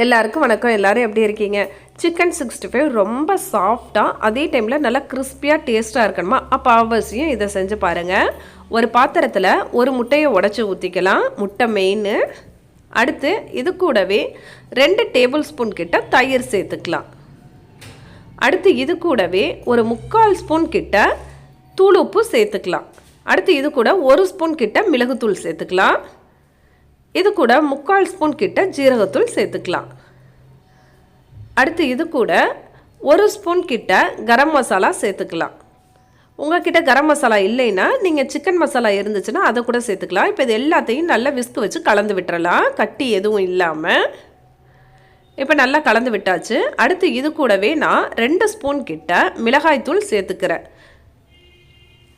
எல்லாருக்கும் வணக்கம். எல்லாரும் எப்படி இருக்கீங்க? சிக்கன் 65 ரொம்ப சாஃப்டாக அதே டைமில் நல்லா கிறிஸ்பியாக டேஸ்ட்டாக இருக்கணுமா? அப்போ அவசியம் இதை செஞ்சு பாருங்கள். ஒரு பாத்திரத்தில் ஒரு முட்டையை உடச்சி ஊற்றிக்கலாம். முட்டை மெயின். அடுத்து இது கூடவே 2 டேபிள் ஸ்பூன் கிட்ட தயிர் சேர்த்துக்கலாம். அடுத்து இது கூடவே ஒரு 3/4 ஸ்பூன் கிட்ட தூள் உப்பு சேர்த்துக்கலாம். அடுத்து இது கூட 1 ஸ்பூன் கிட்ட மிளகுத்தூள் சேர்த்துக்கலாம். இது கூட 3/4 ஸ்பூன் கிட்ட ஜீரகத்தூள் சேர்த்துக்கலாம். அடுத்து இது கூட 1 ஸ்பூன் கிட்ட கரம் மசாலா சேர்த்துக்கலாம். உங்ககிட்ட கரம் மசாலா இல்லைன்னா நீங்கள் சிக்கன் மசாலா இருந்துச்சுன்னா அதை கூட சேர்த்துக்கலாம். இப்போ இது எல்லாத்தையும் நல்லா விஸ்க் வச்சு கலந்து விட்டுறலாம், கட்டி எதுவும் இல்லாமல். இப்போ நல்லா கலந்து விட்டாச்சு. அடுத்து இது கூடவே நான் 2 ஸ்பூன் கிட்ட மிளகாய்த்தூள் சேர்த்துக்கிறேன்.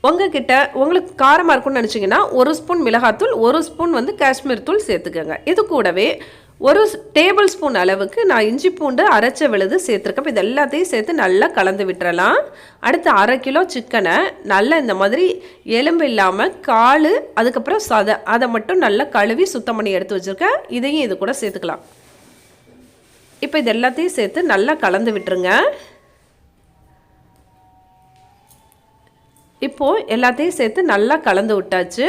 உங்ககிட்ட உங்களுக்கு காரமாக இருக்கும்னு நினச்சிங்கன்னா 1 ஸ்பூன் மிளகாத்தூள், 1 ஸ்பூன் காஷ்மீர் தூள் சேர்த்துக்கோங்க. இது கூடவே 1 டேபிள் ஸ்பூன் அளவுக்கு நான் இஞ்சி பூண்டு அரைச்ச விழுது சேர்த்துருக்கேன். இது எல்லாத்தையும் சேர்த்து நல்லா கலந்து விட்டுறலாம். அடுத்து 1/2 கிலோ சிக்கனை நல்லா இந்த மாதிரி எலும்பு இல்லாமல் கால், அதுக்கப்புறம் சதை, அதை மட்டும் நல்லா கழுவி சுத்தம் பண்ணி எடுத்து வச்சுருக்கேன். இதையும் இது கூட சேர்த்துக்கலாம். இப்போ இது எல்லாத்தையும் சேர்த்து நல்லா கலந்து விட்டுருங்க. இப்போது எல்லாத்தையும் சேர்த்து நல்லா கலந்து விட்டாச்சு.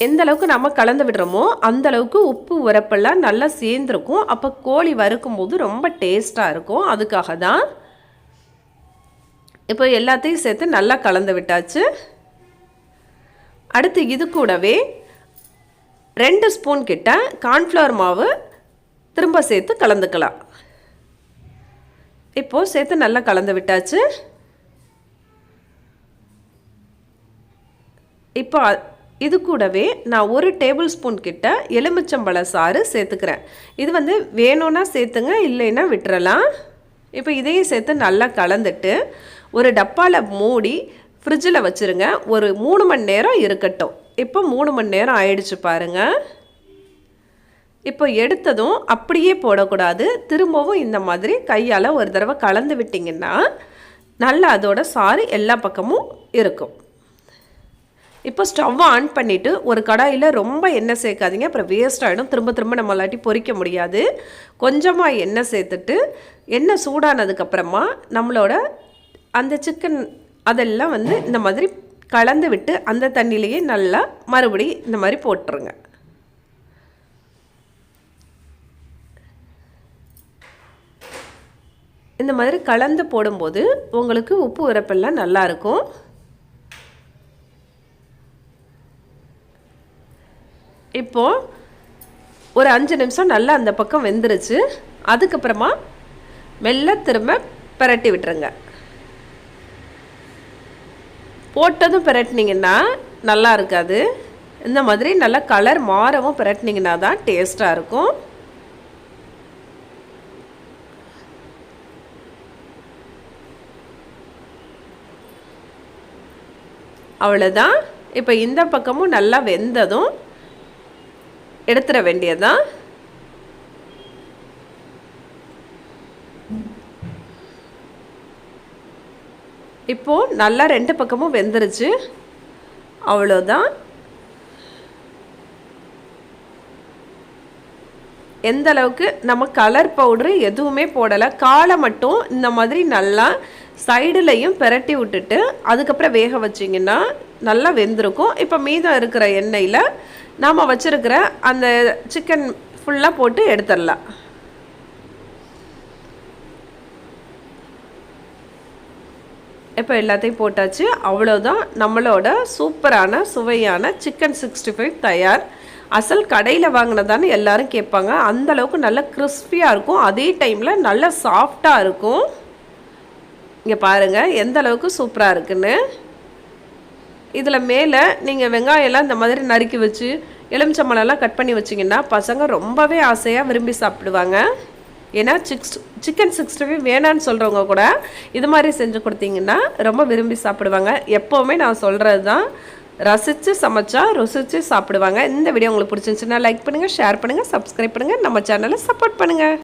எந்த அளவுக்கு நம்ம கலந்து விடுறோமோ அந்த அளவுக்கு உப்பு உரப்பெல்லாம் நல்லா சேர்ந்துருக்கும். அப்போ கோழி வறுக்கும் போது ரொம்ப டேஸ்ட்டாக இருக்கும். அதுக்காக தான். இப்போ எல்லாத்தையும் சேர்த்து நல்லா கலந்து விட்டாச்சு. அடுத்து இது கூடவே 2 ஸ்பூன் கிட்ட கார்ன்ஃப்ளவர் மாவு திரும்ப சேர்த்து கலந்துக்கலாம். இப்போது சேர்த்து நல்லா கலந்து விட்டாச்சு. இப்போ இது கூடவே நான் 1 டேபிள் ஸ்பூன் கிட்ட எலுமிச்சம்பழ சாறு சேர்த்துக்கிறேன். இது வேணும்னா சேர்த்துங்க, இல்லைன்னா விட்டுறலாம். இப்போ இதையும் சேர்த்து நல்லா கலந்துட்டு ஒரு டப்பாவில் மூடி ஃப்ரிட்ஜில் வச்சுருங்க. ஒரு 3 மணி நேரம் இருக்கட்டும். இப்போ 3 மணி நேரம் ஆயிடுச்சு பாருங்கள். இப்போ எடுத்ததும் அப்படியே போடக்கூடாது. திரும்பவும் இந்த மாதிரி கையால் ஒரு தடவை கலந்து விட்டிங்கன்னா நல்லா அதோட சாறு எல்லா பக்கமும் இருக்கும். இப்போ ஸ்டவ்வை ஆன் பண்ணிவிட்டு ஒரு கடாயில் ரொம்ப எண்ணெய் சேர்க்காதீங்க, அப்புறம் வேஸ்ட் ஆகிடும். திரும்ப திரும்ப நம்மளாட்டி பொரிக்க முடியாது. கொஞ்சமாக எண்ணெய் சேர்த்துட்டு எண்ணெய் சூடானதுக்கப்புறமா நம்மளோட அந்த சிக்கன் அதெல்லாம் இந்த மாதிரி கலந்து விட்டு அந்த தண்ணியிலேயே நல்லா மறுபடி இந்த மாதிரி போட்டுருங்க. இந்த மாதிரி கலந்து போடும்போது உங்களுக்கு உப்பு உரப்பெல்லாம் நல்லாயிருக்கும். இப்போது ஒரு 5 நிமிஷம் நல்லா அந்த பக்கம் வெந்துருச்சு. அதுக்கப்புறமா மெல்ல திரும்ப பிரட்டி விட்டுருங்க. போட்டதும் பிரட்டினீங்கன்னா நல்லா இருக்காது. இந்த மாதிரி நல்லா கலர் மாறவும் பிரட்டினீங்கன்னா தான் டேஸ்ட்டாக இருக்கும். அவ்வளோதான். இப்போ இந்த பக்கமும் நல்லா வெந்ததும் எடுத்துட வேண்டியதுதான். இப்போது நல்லா 2 பக்கமும் வெந்துருச்சு. அவ்வளோதான். எந்த அளவுக்கு நம்ம கலர் பவுட்ரு எதுவுமே போடலை, காலை மட்டும் இந்த மாதிரி நல்லா சைடுலையும் பிரட்டி விட்டுட்டு அதுக்கப்புறம் வேக வச்சிங்கன்னா நல்லா வெந்திருக்கும். இப்போ மீதம் இருக்கிற எண்ணெயில் நாம் வச்சுருக்கிற அந்த சிக்கன் ஃபுல்லாக போட்டு எடுத்துடலாம். இப்போ எல்லாத்தையும் போட்டாச்சு. அவ்வளோதான். நம்மளோட சூப்பரான சுவையான சிக்கன் 65 தயார். அசல் கடையில் வாங்கினதான்னு எல்லாரும் கேட்பாங்க. அந்தளவுக்கு நல்லா கிறிஸ்பியாக இருக்கும், அதே டைமில் நல்லா சாஃப்டாக இருக்கும். இங்கே பாருங்கள் எந்த அளவுக்கு சூப்பராக இருக்குன்னு. இதில் மேலே நீங்கள் வெங்காயம்லாம் இந்த மாதிரி நறுக்கி வச்சு எலுமிச்சம்பழம்லாம் கட் பண்ணி வச்சிங்கன்னா பசங்க ரொம்பவே ஆசையாக விரும்பி சாப்பிடுவாங்க. ஏன்னா சிக்கன் 65 வேணான்னு சொல்கிறவங்க கூட இது மாதிரி செஞ்சு கொடுத்தீங்கன்னா ரொம்ப விரும்பி சாப்பிடுவாங்க. எப்போவுமே நான் சொல்கிறது தான், ரசித்து சமைச்சா ருசித்து சாப்பிடுவாங்க. இந்த வீடியோ உங்களுக்கு பிடிச்சிருந்துச்சுன்னா லைக் பண்ணுங்கள், ஷேர் பண்ணுங்கள், சப்ஸ்கிரைப் பண்ணுங்கள், நம்ம சேனலை சப்போர்ட் பண்ணுங்கள்.